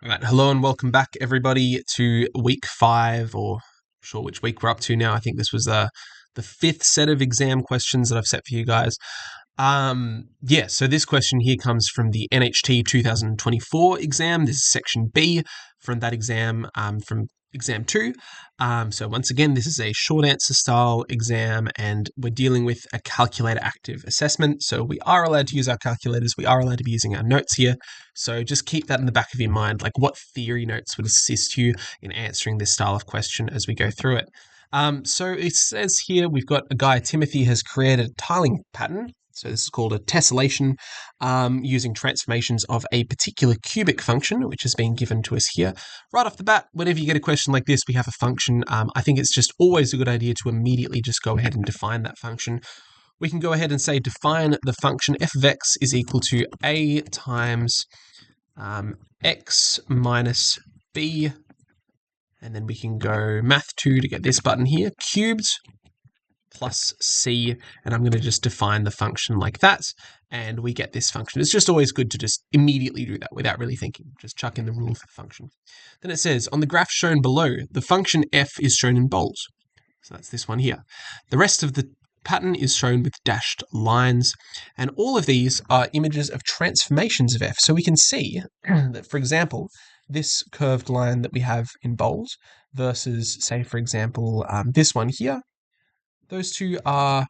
All right, hello and welcome back, everybody, to week 5, or I'm sure which week we're up to now. I think this was the fifth set of exam questions that I've set for you guys. So this question here comes from the NHT 2024 exam. This is section B from that exam, from exam 2. So once again, this is a short answer style exam, and we're dealing with a calculator active assessment. So we are allowed to use our calculators. We are allowed to be using our notes here. So just keep that in the back of your mind, like what theory notes would assist you in answering this style of question as we go through it. So it says here we've got a guy, Timothy, has created a tiling pattern. So this is called a tessellation, using transformations of a particular cubic function, which has been given to us here. Right off the bat, whenever you get a question like this, we have a function. I think it's just always a good idea to immediately just go ahead and define that function. We can go ahead and say define the function f of x is equal to a times x minus b, and then we can go math 2 to get this button here, cubed plus c, and I'm going to just define the function like that, and we get this function. It's just always good to just immediately do that without really thinking. Just chuck in the rule for the function. Then it says, on the graph shown below, the function f is shown in bold. So that's this one here. The rest of the pattern is shown with dashed lines, and all of these are images of transformations of f. So we can see that, for example, this curved line that we have in bold versus, say, for example, this one here, those two are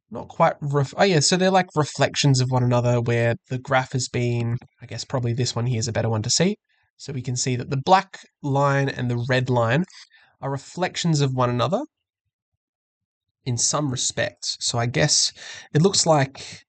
not quite so they're like reflections of one another, where the graph has been, I guess probably this one here is a better one to see. So we can see that the black line and the red line are reflections of one another in some respects. So I guess it looks like,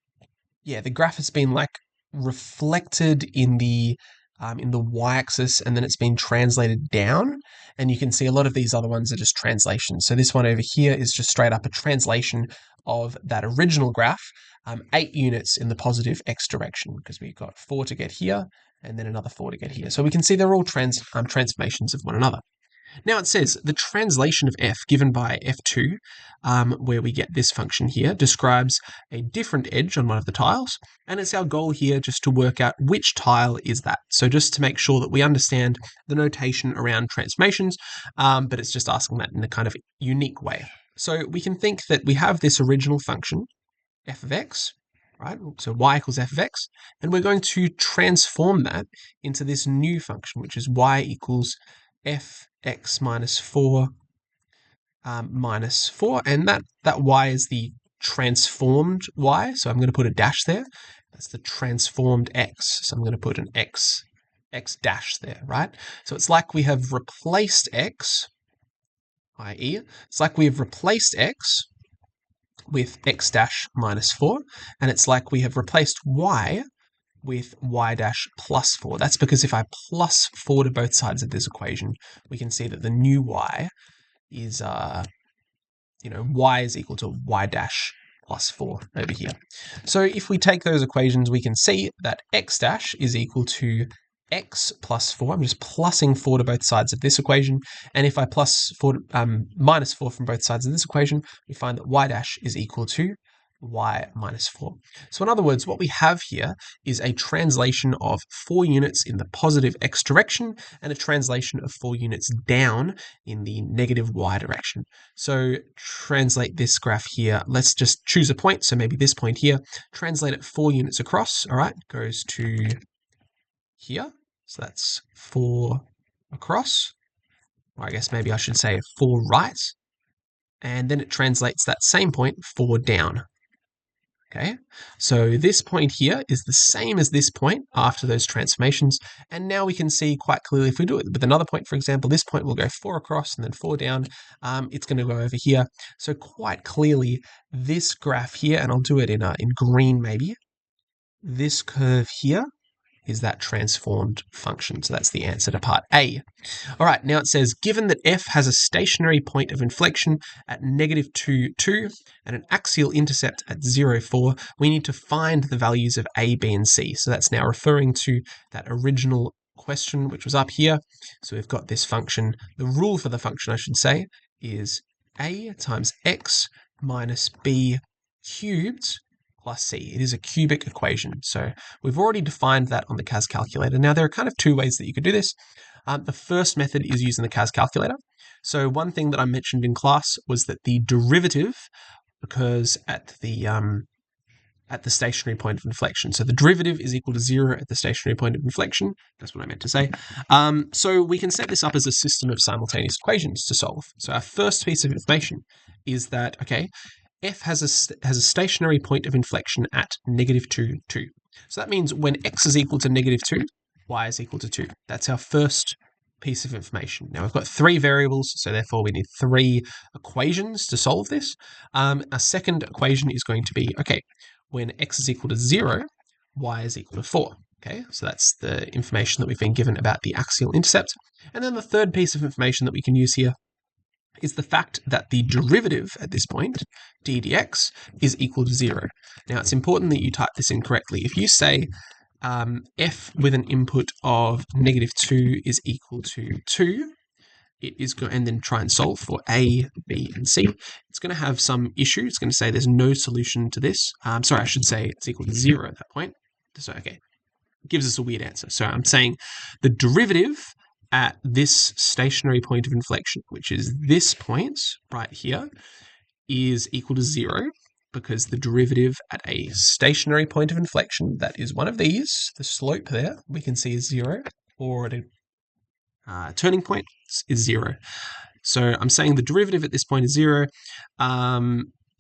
yeah, the graph has been like reflected in the y-axis, and then it's been translated down. And you can see a lot of these other ones are just translations. So this one over here is just straight up a translation of that original graph, 8 units in the positive x direction, because we've got 4 to get here, and then another 4 to get here. So we can see they're all transformations of one another. Now it says the translation of f given by f2, where we get this function here, describes a different edge on one of the tiles, and it's our goal here just to work out which tile is that. So just to make sure that we understand the notation around transformations, but it's just asking that in a kind of unique way. So we can think that we have this original function, f of x, right? So y equals f of x, and we're going to transform that into this new function, which is y equals fx minus 4 minus 4, and that y is the transformed y, so I'm going to put a dash there. That's the transformed x, so I'm going to put an x dash there, right? So it's like we have replaced x, i.e., it's like we have replaced x with x dash minus 4, and it's like we have replaced y with y dash plus 4. That's because if I plus 4 to both sides of this equation, we can see that the new y is, y is equal to y dash plus 4 over here. So if we take those equations, we can see that x dash is equal to x plus 4. I'm just plussing 4 to both sides of this equation. And if I minus 4 from both sides of this equation, we find that y dash is equal to y minus 4. So in other words, what we have here is a translation of 4 units in the positive x direction and a translation of 4 units down in the negative y direction. So translate this graph here. Let's just choose a point. So maybe this point here, translate it 4 units across. All right, goes to here. So that's 4 across. Or I guess maybe I should say 4 right. And then it translates that same point 4 down. Okay, so this point here is the same as this point after those transformations, and now we can see quite clearly if we do it with another point, for example, this point will go 4 across and then 4 down. It's going to go over here. So quite clearly, this graph here, and I'll do it in green maybe, this curve here is that transformed function. So that's the answer to part A. All right, now it says, given that f has a stationary point of inflection at -2, 2 and an axial intercept at 0, 4, we need to find the values of a, b, and c. So that's now referring to that original question, which was up here. So we've got this function. The rule for the function, I should say, is a times x minus b cubed plus c. It is a cubic equation. So we've already defined that on the CAS calculator. Now, there are kind of two ways that you could do this. The first method is using the CAS calculator. So one thing that I mentioned in class was that the derivative occurs at the stationary point of inflection. So the derivative is equal to 0 at the stationary point of inflection. That's what I meant to say. So we can set this up as a system of simultaneous equations to solve. So our first piece of information is that, okay, f has a stationary point of inflection at -2, 2. So that means when x is equal to -2, y is equal to 2. That's our first piece of information. Now we've got 3 variables, so therefore we need 3 equations to solve this. Our second equation is going to be, okay, when x is equal to 0, y is equal to 4. Okay, so that's the information that we've been given about the axial intercept. And then the third piece of information that we can use here is the fact that the derivative at this point, d dx, is equal to 0. Now, it's important that you type this in correctly. If you say f with an input of -2 is equal to 2, it is going, and then try and solve for A, B, and C, it's going to have some issue. It's going to say there's no solution to this. Sorry, I should say it's equal to 0 at that point. So, okay, it gives us a weird answer. So I'm saying the derivative at this stationary point of inflection, which is this point right here, is equal to 0, because the derivative at a stationary point of inflection, that is one of these, the slope there, we can see is 0, or at a turning point is 0. So I'm saying the derivative at this point is 0.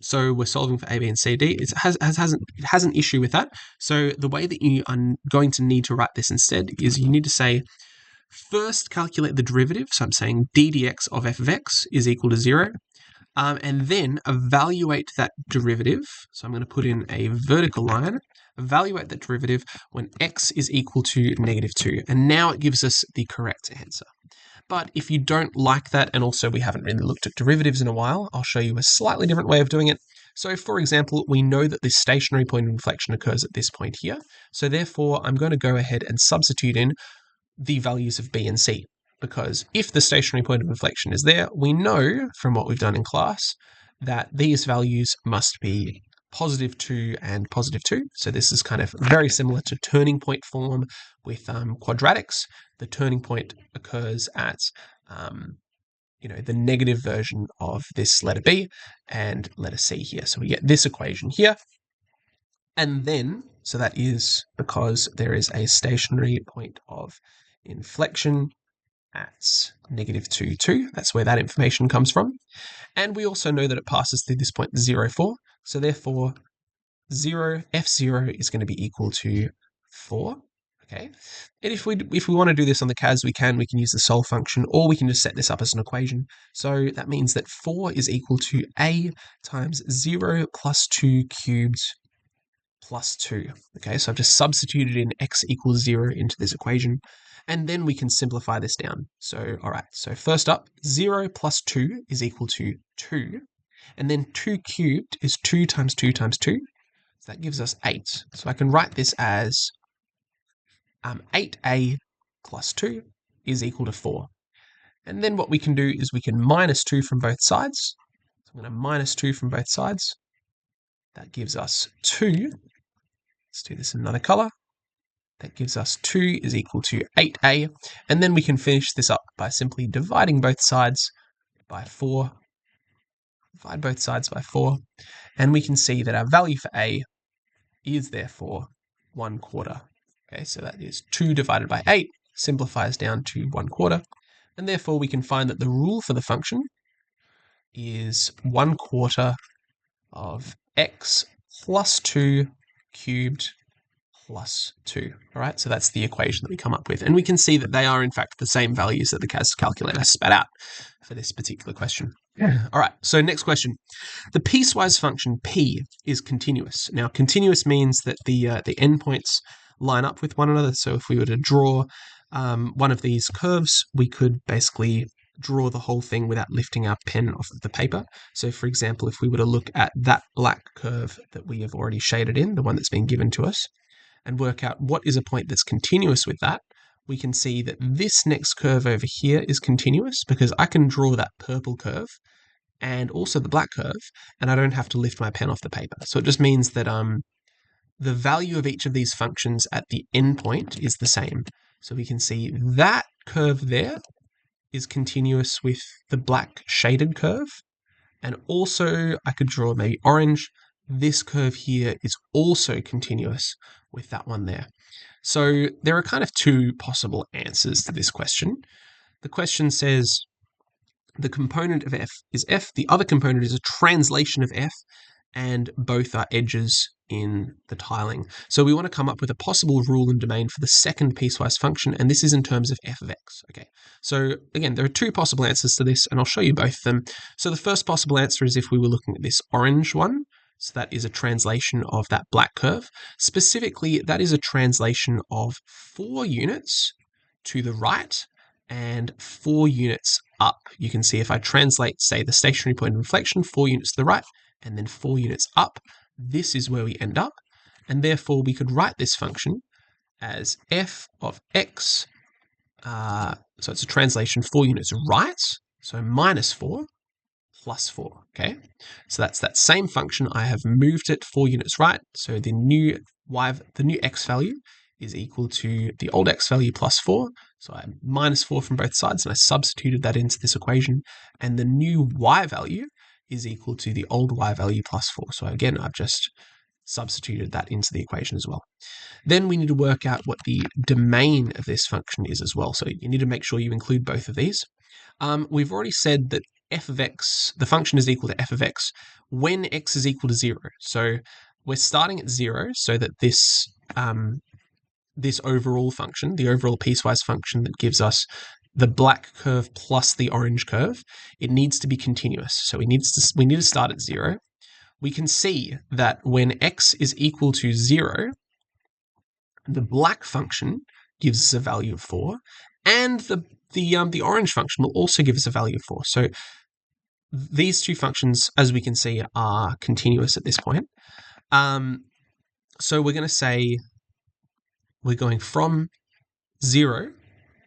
So we're solving for A, B, and C, D. It has an issue with that. So the way that you are going to need to write this instead is you need to say, first calculate the derivative. So I'm saying d dx of f of x is equal to 0. And then evaluate that derivative. So I'm going to put in a vertical line. Evaluate that derivative when x is equal to -2. And now it gives us the correct answer. But if you don't like that, and also we haven't really looked at derivatives in a while, I'll show you a slightly different way of doing it. So for example, we know that this stationary point of inflection occurs at this point here. So therefore, I'm going to go ahead and substitute in the values of B and C. Because if the stationary point of inflection is there, we know from what we've done in class that these values must be +2 and +2. So this is kind of very similar to turning point form with quadratics. The turning point occurs at the negative version of this letter B and letter C here. So we get this equation here. And then, so that is because there is a stationary point of inflection at -2, 2. That's where that information comes from. And we also know that it passes through this point 0, 4. So therefore, f0 is going to be equal to 4. Okay. And if we want to do this on the CAS, we can use the solve function, or we can just set this up as an equation. So that means that 4 is equal to a times 0 plus 2 cubed plus 2. Okay, so I've just substituted in x equals 0 into this equation. And then we can simplify this down. So, all right, so first up, 0 plus 2 is equal to 2. And then 2 cubed is 2 times 2 times 2. So that gives us 8. So I can write this as 8a plus 2 is equal to 4. And then what we can do is we can minus 2 from both sides. So I'm going to minus 2 from both sides. That gives us 2. Let's do this in another color. That gives us 2 is equal to 8a. And then we can finish this up by simply dividing both sides by 4. Divide both sides by 4. And we can see that our value for a is therefore 1/4. Okay, so that is 2 divided by 8, simplifies down to 1/4. And therefore we can find that the rule for the function is 1/4 of x plus 2 cubed plus 2. All right, so that's the equation that we come up with. And we can see that they are, in fact, the same values that the CAS calculator spat out for this particular question. All right, so next question. The piecewise function p is continuous. Now, continuous means that the endpoints line up with one another. So if we were to draw one of these curves, we could basically draw the whole thing without lifting our pen off of the paper. So for example, if we were to look at that black curve that we have already shaded in, the one that's been given to us, and work out what is a point that's continuous with that, we can see that this next curve over here is continuous because I can draw that purple curve and also the black curve, and I don't have to lift my pen off the paper. So it just means that the value of each of these functions at the endpoint is the same. So we can see that curve there is continuous with the black shaded curve. And also I could draw maybe orange. This curve here is also continuous with that one there. So there are kind of two possible answers to this question. The question says the component of f is f, the other component is a translation of f, and both are edges in the tiling. So we want to come up with a possible rule and domain for the second piecewise function, and this is in terms of f of x. Okay, so again, there are two possible answers to this, and I'll show you both of them. So the first possible answer is if we were looking at this orange one. So that is a translation of that black curve. Specifically, that is a translation of 4 units to the right and 4 units up. You can see if I translate, say, the stationary point of inflection, 4 units to the right and then 4 units up, this is where we end up. And therefore, we could write this function as f of x. So it's a translation 4 units right, so minus 4 plus 4, okay? So that's that same function. I have moved it 4 units right, so the new x value is equal to the old x value plus 4. So I minus 4 from both sides, and I substituted that into this equation. And the new y value is equal to the old y value plus 4. So again, I've just substituted that into the equation as well. Then we need to work out what the domain of this function is as well. So you need to make sure you include both of these. We've already said that f of x, the function is equal to f of x when x is equal to 0. So we're starting at 0 so that this this overall function, the overall piecewise function that gives us the black curve plus the orange curve, it needs to be continuous. So we need to start at 0. We can see that when x is equal to 0, the black function gives us a value of 4, and the orange function will also give us a value of 4. So these two functions, as we can see, are continuous at this point. So we're going to say we're going from 0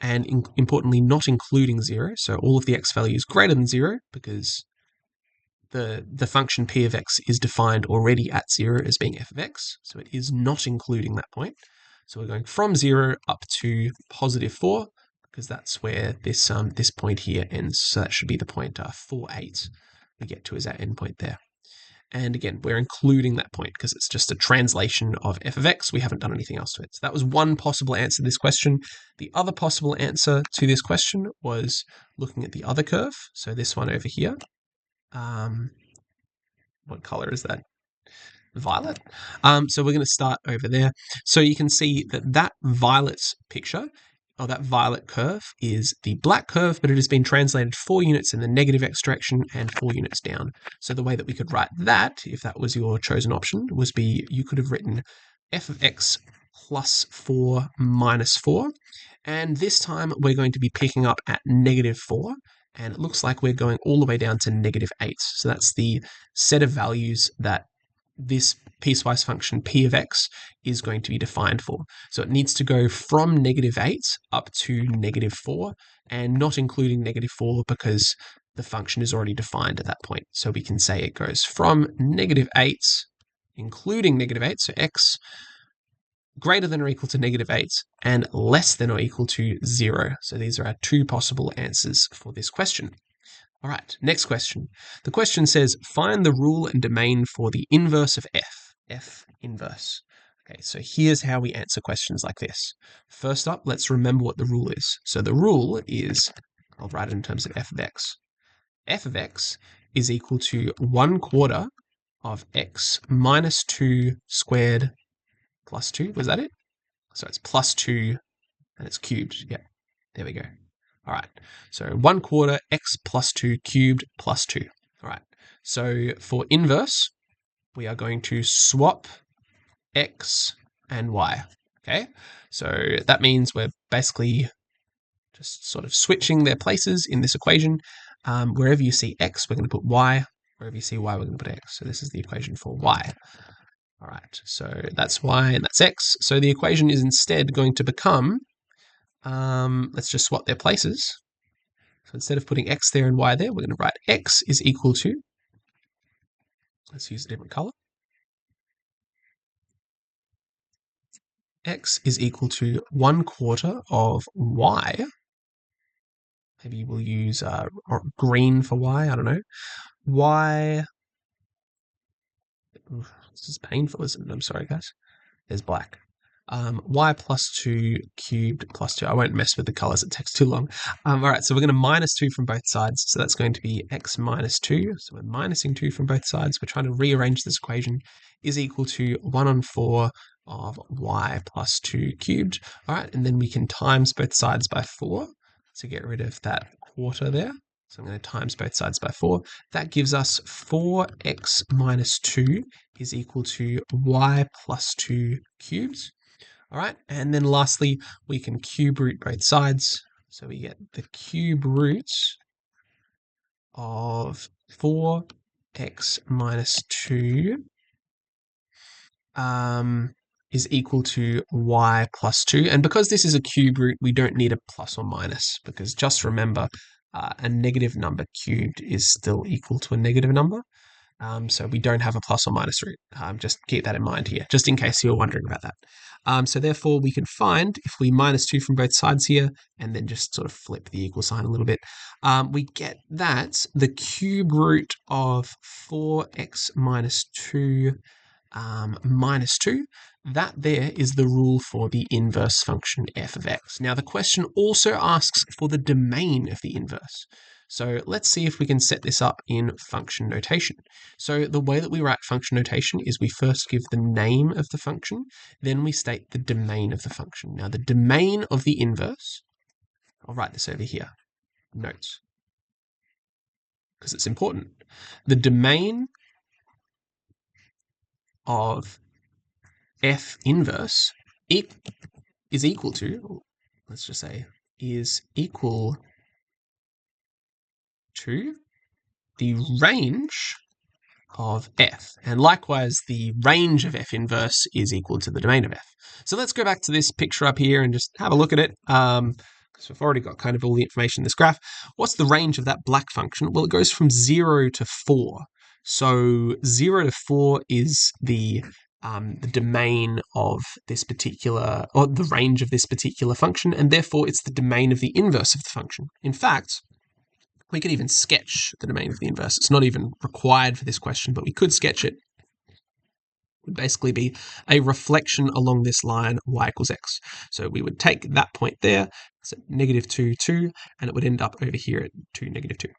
and importantly not including 0. So all of the x values greater than 0 because the function p of x is defined already at 0 as being f of x. So it is not including that point. So we're going from 0 up to positive 4 because that's where this point here ends. So that should be the point 4, 8 we get to as our endpoint there. And again, we're including that point because it's just a translation of f of x. We haven't done anything else to it. So that was one possible answer to this question. The other possible answer to this question was looking at the other curve. So this one over here. What color is that? Violet. So we're going to start over there. So you can see that violet picture, or that violet curve, is the black curve, but it has been translated 4 units in the negative x direction and 4 units down. So the way that we could write that, if that was your chosen option, you could have written f of x plus 4 minus 4. And this time we're going to be picking up at negative 4. And it looks like we're going all the way down to negative 8. So that's the set of values that this piecewise function p of x is going to be defined for. So it needs to go from negative 8 up to negative 4, and not including negative 4 because the function is already defined at that point. So we can say it goes from negative 8, including negative 8, so x greater than or equal to negative 8 and less than or equal to 0. So these are our two possible answers for this question. All right, next question. The question says, find the rule and domain for the inverse of f inverse. Okay, so here's how we answer questions like this. First up, let's remember what the rule is. So the rule is, I'll write it in terms of f of x. F of x is equal to 1/4 of x minus 2 squared plus 2. Was that it? So it's plus 2 and it's cubed. Yeah, there we go. All right, so 1/4 x plus 2 cubed plus 2. All right, so for inverse, we are going to swap x and y, okay? So that means we're basically just sort of switching their places in this equation. Wherever you see x, we're going to put y. Wherever you see y, we're going to put x. So this is the equation for y. All right, so that's y and that's x. So the equation is instead going to become, let's just swap their places. So instead of putting x there and y there, we're going to write x is equal to, let's use a different color. x is equal to 1/4 of y. Maybe we'll use green for y, I don't know. Y, this is painful, isn't it? I'm sorry, guys. There's black. Y plus 2 cubed plus 2. I won't mess with the colors, it takes too long. All right, so we're going to minus 2 from both sides. So that's going to be x minus 2. So we're minusing 2 from both sides. We're trying to rearrange this equation is equal to 1/4 of y plus 2 cubed. All right, and then we can times both sides by 4 to get rid of that quarter there. So I'm going to times both sides by 4. That gives us 4x minus 2 is equal to y plus 2 cubed. All right, and then lastly, we can cube root both sides. So we get the cube root of 4x minus 2 is equal to y plus 2. And because this is a cube root, we don't need a plus or minus, because just remember, a negative number cubed is still equal to a negative number. So we don't have a plus or minus root. Just keep that in mind here, just in case you're wondering about that. So therefore, we can find, if we minus 2 from both sides here, and then just sort of flip the equal sign a little bit, we get that the cube root of 4x minus 2 minus 2, that there is the rule for the inverse function f of x. Now, the question also asks for the domain of the inverse. So let's see if we can set this up in function notation. So the way that we write function notation is we first give the name of the function, then we state the domain of the function. Now, the domain of the inverse, I'll write this over here, notes, because it's important. The domain of f inverse is equal to, let's just say, is equal to the range of f. And likewise, the range of f inverse is equal to the domain of f. So let's go back to this picture up here and just have a look at it. Because we've already got kind of all the information in this graph. What's the range of that black function? Well, it goes from 0 to 4. So 0 to 4 is the domain of this particular, or the range of this particular function, and therefore it's the domain of the inverse of the function. In fact, we could even sketch the domain of the inverse. It's not even required for this question, but we could sketch it. It would basically be a reflection along this line y equals x. So we would take that point there, so -2, 2, and it would end up over here at 2, -2.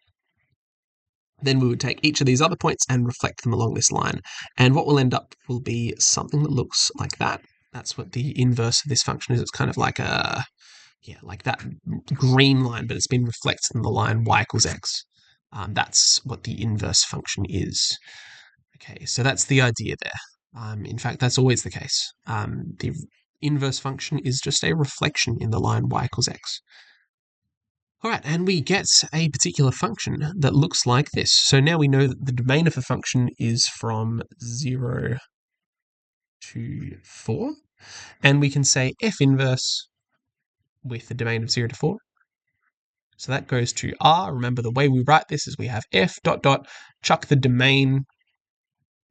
Then we would take each of these other points and reflect them along this line. And what will end up will be something that looks like that. That's what the inverse of this function is. It's kind of like like that green line, but it's been reflected in the line y equals x. That's what the inverse function is. Okay, so that's the idea there. In fact, that's always the case. The inverse function is just a reflection in the line y equals x. All right, and we get a particular function that looks like this. So now we know that the domain of the function is from 0 to 4. And we can say f inverse with the domain of 0 to 4. So that goes to R. Remember, the way we write this is we have f dot dot, chuck the domain.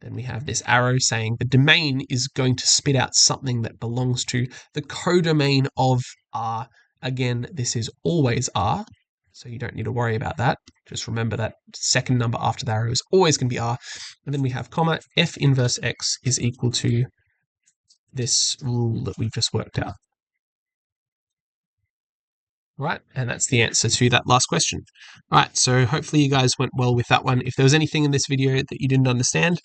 Then we have this arrow saying the domain is going to spit out something that belongs to the codomain of R. Again, this is always R, so you don't need to worry about that. Just remember that second number after the arrow is always going to be R. And then we have comma, f inverse x is equal to this rule that we've just worked out. Right, and that's the answer to that last question. All right, so hopefully you guys went well with that one. If there was anything in this video that you didn't understand,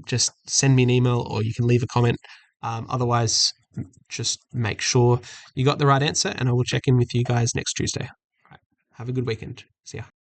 just send me an email or you can leave a comment. Otherwise, just make sure you got the right answer, and I will check in with you guys next Tuesday. All right, have a good weekend. See ya.